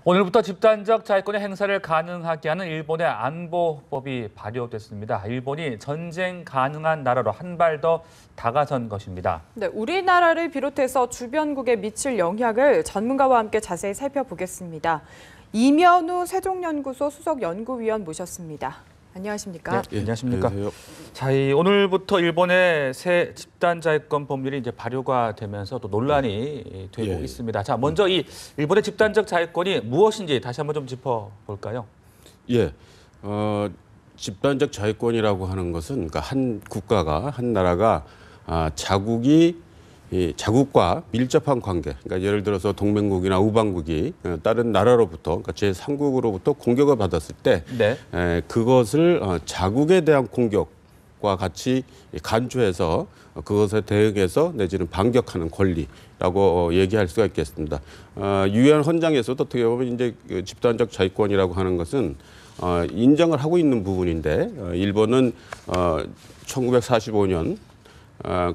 오늘부터 집단적 자위권의 행사를 가능하게 하는 일본의 안보법이 발효됐습니다. 일본이 전쟁 가능한 나라로 한 발 더 다가선 것입니다. 네, 우리나라를 비롯해서 주변국에 미칠 영향을 전문가와 함께 자세히 살펴보겠습니다. 이면우 세종연구소 수석연구위원 모셨습니다. 안녕하십니까? 네, 안녕하십니까? 안녕하세요. 자, 오늘부터 일본의 새 집단자위권 법률이 이제 발효가 되면서 또 논란이 되고 있습니다. 자, 먼저 이 일본의 집단적 자위권이 무엇인지 다시 한번 좀 짚어볼까요? 예, 집단적 자위권이라고 하는 것은 그러니까 한 국가가 한 나라가 자국과 밀접한 관계, 그러니까 예를 들어서 동맹국이나 우방국이 다른 나라로부터, 그러니까 제3국으로부터 공격을 받았을 때, 네. 그것을 자국에 대한 공격과 같이 간주해서 그것에 대응해서 내지는 반격하는 권리라고 얘기할 수가 있겠습니다. 유엔 헌장에서도 어떻게 보면 이제 그 집단적 자위권이라고 하는 것은 인정을 하고 있는 부분인데, 일본은 1945년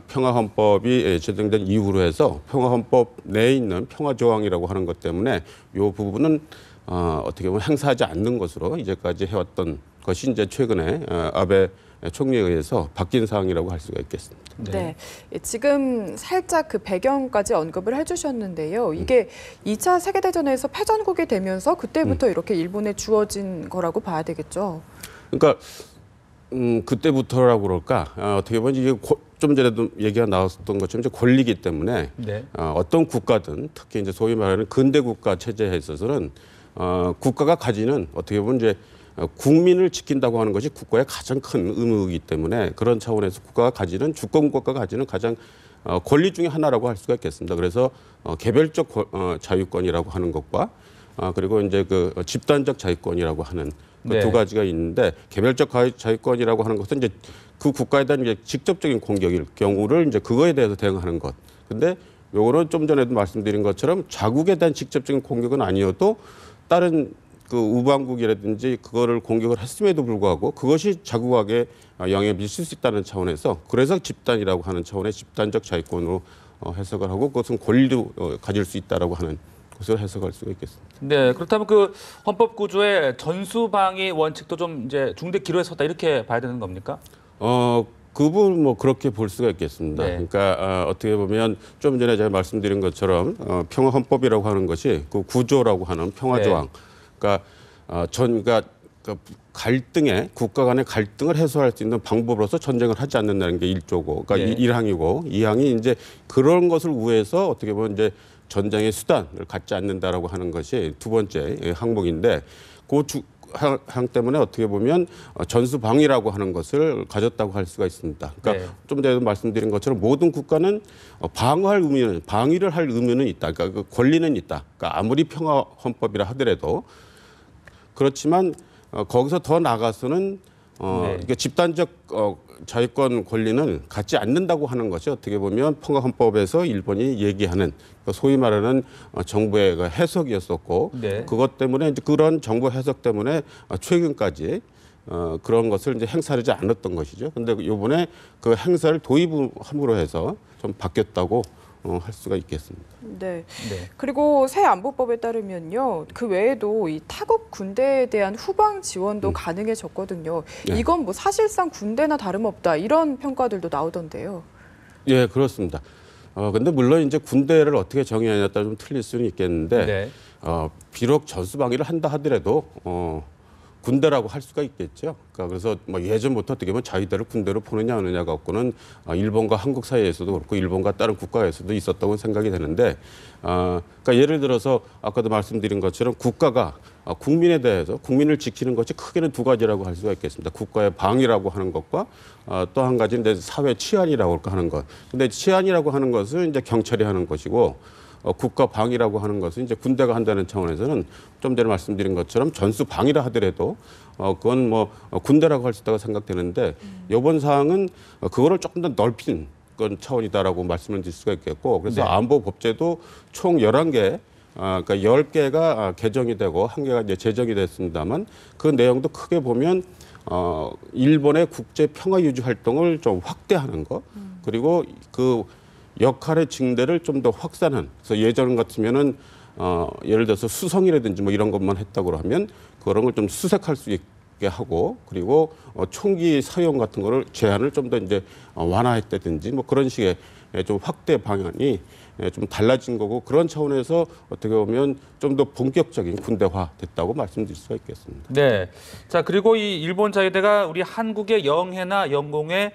평화헌법이 제정된 이후로 해서 평화헌법 내에 있는 평화조항이라고 하는 것 때문에 이 부분은 어떻게 보면 행사하지 않는 것으로 이제까지 해왔던 것이 이제 최근에 아베 총리에 의해서 바뀐 사항이라고 할 수가 있겠습니다. 네, 지금 살짝 그 배경까지 언급을 해주셨는데요. 이게 2차 세계대전에서 패전국이 되면서 그때부터 이렇게 일본에 주어진 거라고 봐야 되겠죠. 그러니까 그때부터라고 그럴까 어떻게 보면 이게 좀 전에도 얘기가 나왔던 것처럼 이제 권리이기 때문에 네. 어떤 국가든 특히 이제 소위 말하는 근대 국가 체제에 있어서는 국가가 가지는 어떻게 보면 이제 국민을 지킨다고 하는 것이 국가의 가장 큰 의무이기 때문에 그런 차원에서 국가가 가지는 주권 국가가 가지는 가장 권리 중에 하나라고 할 수가 있겠습니다. 그래서 개별적 자유권이라고 하는 것과 그리고 이제 그 집단적 자유권이라고 하는 그 두 가지가 있는데 개별적 자유권이라고 하는 것은 이제 그 국가에 대한 이제 직접적인 공격일 경우를 이제 그거에 대해서 대응하는 것. 근데 요거는 좀 전에도 말씀드린 것처럼 자국에 대한 직접적인 공격은 아니어도 다른 그 우방국이라든지 그거를 공격을 했음에도 불구하고 그것이 자국에게 영향을 미칠 수 있다는 차원에서 그래서 집단이라고 하는 차원의 집단적 자유권으로 해석을 하고 그것은 권리도 가질 수 있다라고 하는 것으로 해석할 수가 있겠습니다. 네, 그렇다면 그 헌법 구조의 전수방위 원칙도 좀 이제 중대 기로에 섰다 이렇게 봐야 되는 겁니까? 그 부분 뭐 그렇게 볼 수가 있겠습니다. 네. 그러니까 어떻게 보면 좀 전에 제가 말씀드린 것처럼 평화 헌법이라고 하는 것이 그 구조라고 하는 평화 조항. 그러니까 그 갈등에 국가 간의 갈등을 해소할 수 있는 방법으로서 전쟁을 하지 않는다는 게 1조고, 그러니까 1항이고 2항이 이제 그런 것을 우회해서 어떻게 보면 이제 전쟁의 수단을 갖지 않는다라고 하는 것이 두 번째 항목인데 그 항 때문에 어떻게 보면 전수방위라고 하는 것을 가졌다고 할 수가 있습니다. 그러니까 좀 전에 말씀드린 것처럼 모든 국가는 방위를 할 의무는 있다. 그러니까 그 권리는 있다. 그러니까 아무리 평화 헌법이라 하더라도 그렇지만 거기서 더 나가서는 그러니까 집단적 자유권 권리는 갖지 않는다고 하는 것이 어떻게 보면 평화 헌법에서 일본이 얘기하는 소위 말하는 정부의 해석이었었고 그것 때문에 이제 그런 정부 해석 때문에 최근까지 그런 것을 이제 행사하지 않았던 것이죠. 그런데 이번에 그 행사를 도입함으로 해서 좀 바뀌었다고 할 수가 있겠습니다. 네. 그리고 새 안보법에 따르면요, 그 외에도 이 타국 군대에 대한 후방 지원도 가능해졌거든요. 이건 뭐 사실상 군대나 다름없다 이런 평가들도 나오던데요. 예, 그렇습니다. 근데 물론 이제 군대를 어떻게 정의하냐에 따라 좀 틀릴 수는 있겠는데 비록 전수방위를 한다 하더라도 군대라고 할 수가 있겠죠. 그러니까 그래서 뭐 예전부터 어떻게 보면 자위대를 군대로 보느냐 안 하느냐 갖고는 일본과 한국 사이에서도 그렇고 일본과 다른 국가에서도 있었다고 생각이 되는데, 그러니까 예를 들어서 아까도 말씀드린 것처럼 국가가 국민에 대해서 국민을 지키는 것이 크게는 두 가지라고 할 수가 있겠습니다. 국가의 방위라고 하는 것과 또 한 가지는 이제 사회 치안이라고 하는 것. 근데 치안이라고 하는 것은 이제 경찰이 하는 것이고 국가 방위라고 하는 것은 이제 군대가 한다는 차원에서는 좀 전에 말씀드린 것처럼 전수 방위라 하더라도 그건 뭐 군대라고 할 수 있다고 생각되는데 이번 사항은 그거를 조금 더 넓힌 그런 차원이다라고 말씀을 드릴 수가 있겠고 그래서 안보 법제도 총 11개 그러니까 10개가 개정이 되고 1개가 이제 제정이 됐습니다만 그 내용도 크게 보면 일본의 국제 평화 유지 활동을 좀 확대하는 것 그리고 그 역할의 증대를 좀 더 확산한. 그래서 예전 같으면은 예를 들어서 수성이라든지 뭐 이런 것만 했다고 하면 그런 걸 좀 수색할 수 있게 하고 그리고 총기 사용 같은 거를 제한을 좀 더 이제 완화했다든지 뭐 그런 식의 좀 확대 방향이 좀 달라진 거고 그런 차원에서 어떻게 보면 좀 더 본격적인 군대화 됐다고 말씀드릴 수가 있겠습니다. 네. 자, 그리고 이 일본 자위대가 우리 한국의 영해나 영공에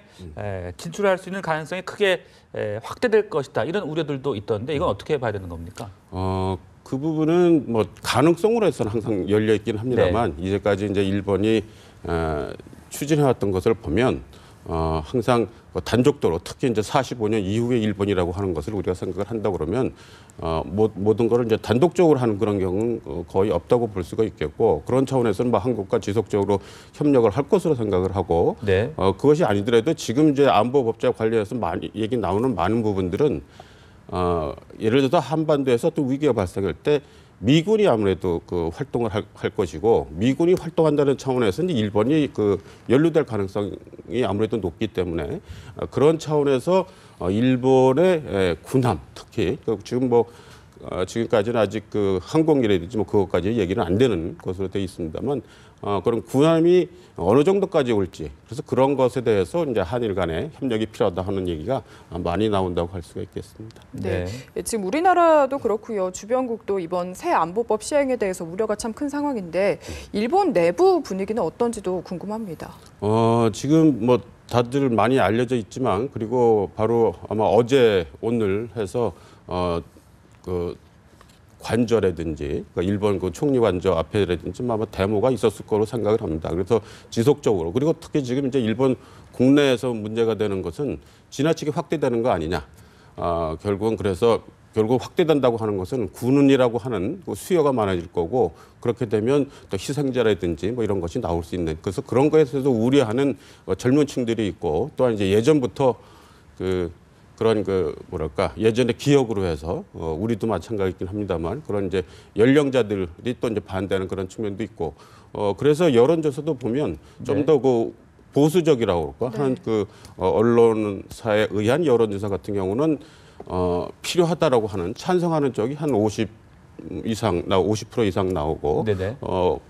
진출할 수 있는 가능성이 크게 확대될 것이다. 이런 우려들도 있던데 이건 어떻게 봐야 되는 겁니까? 그 부분은 뭐 가능성으로 해서는 항상 열려 있긴 합니다만 이제까지 이제 일본이 추진해왔던 것을 보면 항상 단족도로 특히 이제 45년 이후의 일본이라고 하는 것을 우리가 생각을 한다 그러면 모든 것을 이제 단독적으로 하는 그런 경우는 거의 없다고 볼 수가 있겠고 그런 차원에서는 뭐 한국과 지속적으로 협력을 할 것으로 생각을 하고 그것이 아니더라도 지금 이제 안보법제 관련해서 많이 얘기 나오는 많은 부분들은 예를 들어서 한반도에서 또 위기가 발생할 때 미군이 아무래도 그 활동을 할 것이고 미군이 활동한다는 차원에서 이제 일본이 그 연루될 가능성이 아무래도 높기 때문에 그런 차원에서 일본의 군함 특히 지금 뭐 지금까지는 아직 그 항공기라든지 뭐 그것까지 얘기는 안 되는 것으로 되어 있습니다만 그런 군함이 어느 정도까지 올지 그래서 그런 것에 대해서 이제 한일 간의 협력이 필요하다 하는 얘기가 많이 나온다고 할 수가 있겠습니다. 네. 지금 우리나라도 그렇고요. 주변국도 이번 새 안보법 시행에 대해서 우려가 참 큰 상황인데 일본 내부 분위기는 어떤지도 궁금합니다. 지금 뭐 다들 많이 알려져 있지만 그리고 바로 아마 어제 오늘 해서 그 관저라든지 그러니까 일본 그 총리 관저 앞에라든지 아마 데모가 있었을 거로 생각을 합니다. 그래서 지속적으로 그리고 특히 지금 이제 일본 국내에서 문제가 되는 것은 지나치게 확대되는 거 아니냐. 결국은 그래서 결국 확대된다고 하는 것은 군인이라고 하는 수요가 많아질 거고 그렇게 되면 또 희생자라든지 뭐 이런 것이 나올 수 있는 그래서 그런 거에 대해서 우려하는 젊은 층들이 있고 또한 이제 예전부터 그런 뭐랄까 예전의 기억으로 해서 우리도 마찬가지긴 합니다만 그런 이제 연령자들이 또 이제 반대하는 그런 측면도 있고 그래서 여론조사도 보면 좀 더 그 보수적이라고 그럴까 하는 그 언론사에 의한 여론조사 같은 경우는 필요하다라고 하는 찬성하는 쪽이 한 50% 이상 나오고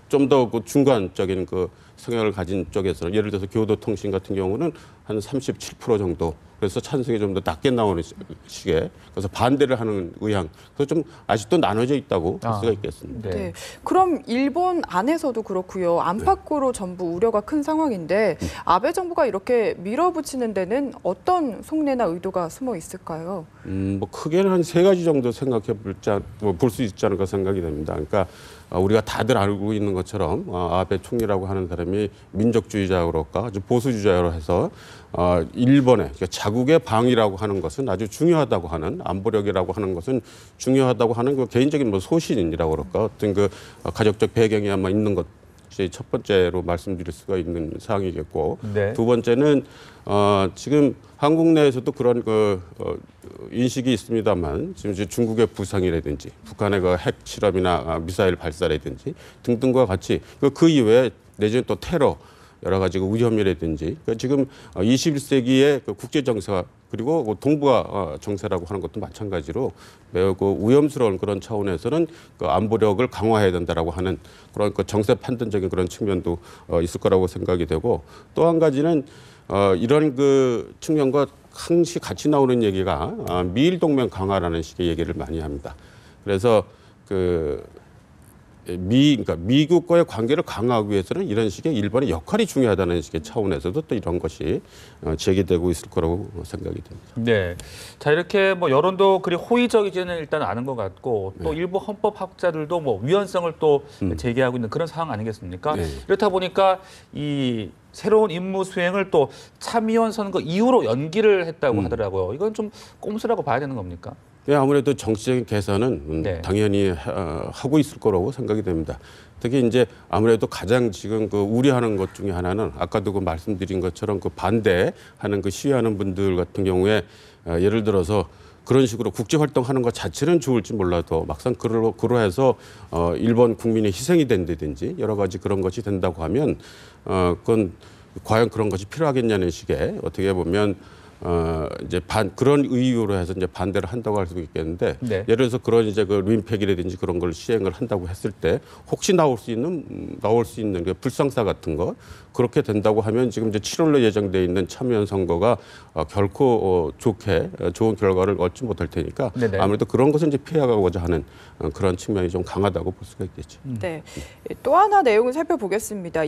좀 더 그 중간적인 그 성향을 가진 쪽에서는 예를 들어서 교도통신 같은 경우는 한 37% 정도 그래서 찬성이 좀 더 낮게 나오는 식의 그래서 반대를 하는 의향 그래서 좀 아직도 나눠져 있다고 볼 수가 있겠습니다. 네. 그럼 일본 안에서도 그렇고요. 안팎으로 전부 우려가 큰 상황인데 아베 정부가 이렇게 밀어붙이는 데는 어떤 속내나 의도가 숨어 있을까요? 뭐 크게는 한 세 가지 정도 생각해 볼 수 있지 않을까 생각이 됩니다. 그러니까 우리가 다들 알고 있는 것처럼 아베 총리라고 하는 사람이 민족주의자로 그럴까 아주 보수주의자로 해서 일본의 그러니까 자국의 방위라고 하는 것은 아주 중요하다고 하는 안보력이라고 하는 것은 중요하다고 하는 그 개인적인 뭐 소신이라고 그럴까 어떤 그 가족적 배경이 아마 있는 것이 첫 번째로 말씀드릴 수가 있는 사항이겠고 두 번째는 지금 한국 내에서도 그런 인식이 있습니다만 지금 이제 중국의 부상이라든지 북한의 그 핵 실험이나 미사일 발사라든지 등등과 같이 그 이외에 내지는 또 테러 여러 가지 위험이라든지 지금 21세기의 그 국제 정세와 그리고 동북아 정세라고 하는 것도 마찬가지로 매우 그 위험스러운 그런 차원에서는 그 안보력을 강화해야 된다라고 하는 그런 그 정세 판단적인 그런 측면도 있을 거라고 생각이 되고 또 한 가지는 이런 그 측면과 항시 같이 나오는 얘기가 미일 동맹 강화라는 식의 얘기를 많이 합니다. 그래서 그러니까 미국과의 관계를 강화하기 위해서는 이런 식의 일본의 역할이 중요하다는 식의 차원에서도 또 이런 것이 제기되고 있을 거라고 생각이 됩니다. 네. 자, 이렇게 뭐 여론도 그리 호의적이지는 일단 않은 것 같고 또 일부 헌법학자들도 뭐 위헌성을 또 제기하고 있는 그런 상황 아니겠습니까? 이렇다 보니까 이 새로운 임무 수행을 또 참의원 선거 이후로 연기를 했다고 하더라고요. 이건 좀 꼼수라고 봐야 되는 겁니까? 네, 아무래도 정치적인 계산은 당연히 하고 있을 거라고 생각이 됩니다. 특히 이제 아무래도 가장 지금 그 우려하는 것 중에 하나는 아까도 그 말씀드린 것처럼 그 반대하는 그 시위하는 분들 같은 경우에 예를 들어서 그런 식으로 국제 활동하는 것 자체는 좋을지 몰라도 막상 그로 해서 일본 국민의 희생이 된다든지 여러 가지 그런 것이 된다고 하면 그건 과연 그런 것이 필요하겠냐는 식의 어떻게 보면 이제 그런 이유로 해서 이제 반대를 한다고 할 수 있겠는데 네. 예를 들어서 그런 이제 그 림팩이라든지 그런 걸 시행을 한다고 했을 때 혹시 나올 수 있는 그 불상사 같은 거 그렇게 된다고 하면 지금 이제 7월로 예정돼 있는 참여연 선거가 결코 좋은 결과를 얻지 못할 테니까 네네. 아무래도 그런 것을 이제 피해가고자 하는 그런 측면이 좀 강하다고 볼 수가 있겠죠. 네. 또 하나 내용을 살펴보겠습니다.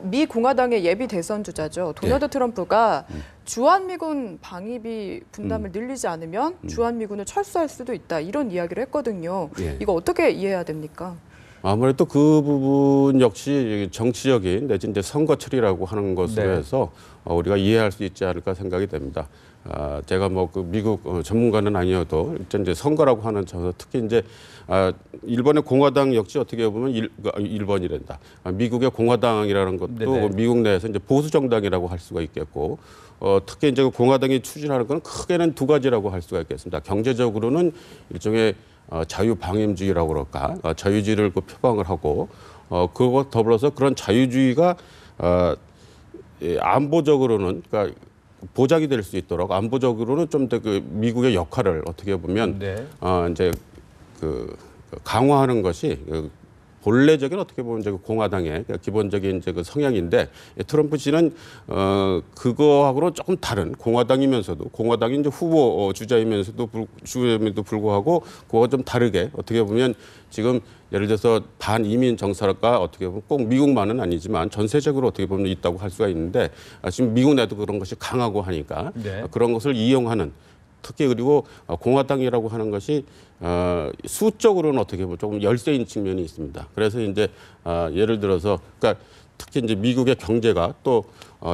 미 공화당의 예비 대선 주자죠. 도널드 트럼프가 주한미군 방위비 분담을 늘리지 않으면 주한미군을 철수할 수도 있다. 이런 이야기를 했거든요. 예. 이거 어떻게 이해해야 됩니까? 아무래도 그 부분 역시 정치적인 내지 이제 선거철이라고 하는 것으로 네. 해서 우리가 이해할 수 있지 않을까 생각이 됩니다. 제가 뭐 그 미국 전문가는 아니어도 일단 이제 선거라고 하는 저 특히 이제 일본의 공화당 역시 어떻게 보면 일본이란다. 미국의 공화당이라는 것도 네네. 미국 내에서 이제 보수 정당이라고 할 수가 있겠고 특히 이제 그 공화당이 추진하는 건 크게는 두 가지라고 할 수가 있겠습니다. 경제적으로는 일종의 자유방임주의라고 그럴까 자유주의를 그 표방을 하고 그거 더불어서 그런 자유주의가 안보적으로는 그러니까 보장이 될 수 있도록 안보적으로는 좀 더 그 미국의 역할을 어떻게 보면 네. 이제 강화하는 것이 본래적인 어떻게 보면 이제 공화당의 기본적인 이제 그 성향인데 트럼프 씨는 그거하고는 조금 다른 공화당이면서도 공화당이 이제 후보 주자임에도 불구하고 그거와 좀 다르게 어떻게 보면 지금 예를 들어서 반이민 정서가 어떻게 보면 꼭 미국만은 아니지만 전 세적으로 어떻게 보면 있다고 할 수가 있는데 지금 미국 내도 그런 것이 강하고 하니까 네. 그런 것을 이용하는 특히 그리고 공화당이라고 하는 것이 수적으로는 어떻게 보면 조금 열세인 측면이 있습니다. 그래서 이제 예를 들어서 그러니까 특히 이제 미국의 경제가 또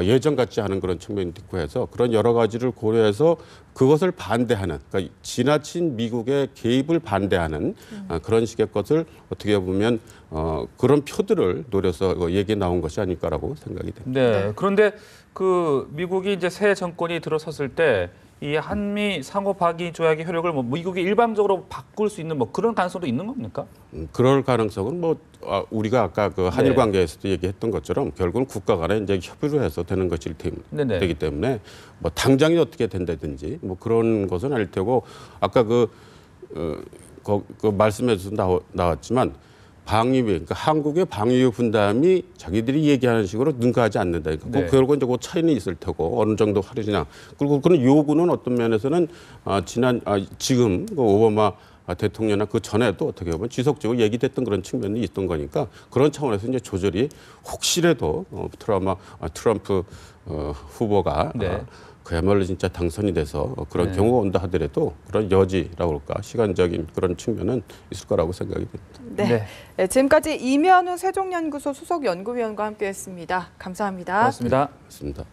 예전 같지 않은 그런 측면이 있고 해서 그런 여러 가지를 고려해서 그것을 반대하는 그러니까 지나친 미국의 개입을 반대하는 그런 식의 것을 어떻게 보면 그런 표들을 노려서 얘기 나온 것이 아닐까라고 생각이 됩니다. 네. 그런데 그 미국이 이제 새 정권이 들어섰을 때 이 한미 상호 방위 조약의 효력을 뭐 미국이 일방적으로 바꿀 수 있는 뭐 그런 가능성도 있는 겁니까? 그럴 가능성은 뭐 우리가 아까 그 한일 네. 관계에서도 얘기했던 것처럼 결국은 국가 간에 이제 협의를 해서 되는 것이 네네. 되기 때문에 뭐 당장이 어떻게 된다든지 뭐 그런 것은 아닐 테고 아까 그 말씀에서 나왔지만 방위비, 그러니까 한국의 방위비 분담이 자기들이 얘기하는 식으로 능가하지 않는다. 그러니까 네. 결국은 이제 그 차이는 있을 테고 어느 정도 하려냐. 그리고 그런 요구는 어떤 면에서는 지금 그 오바마 대통령이나 그 전에도 어떻게 보면 지속적으로 얘기됐던 그런 측면이 있던 거니까 그런 차원에서 이제 조절이 혹시라도 트럼프 후보가 네. 그야말로 진짜 당선이 돼서 그런 네. 경우가 온다 하더라도 그런 여지라고 할까 시간적인 그런 측면은 있을 거라고 생각이 됩니다. 네. 네, 지금까지 이면우 세종연구소 수석연구위원과 함께했습니다. 감사합니다. 고맙습니다. 맞습니다.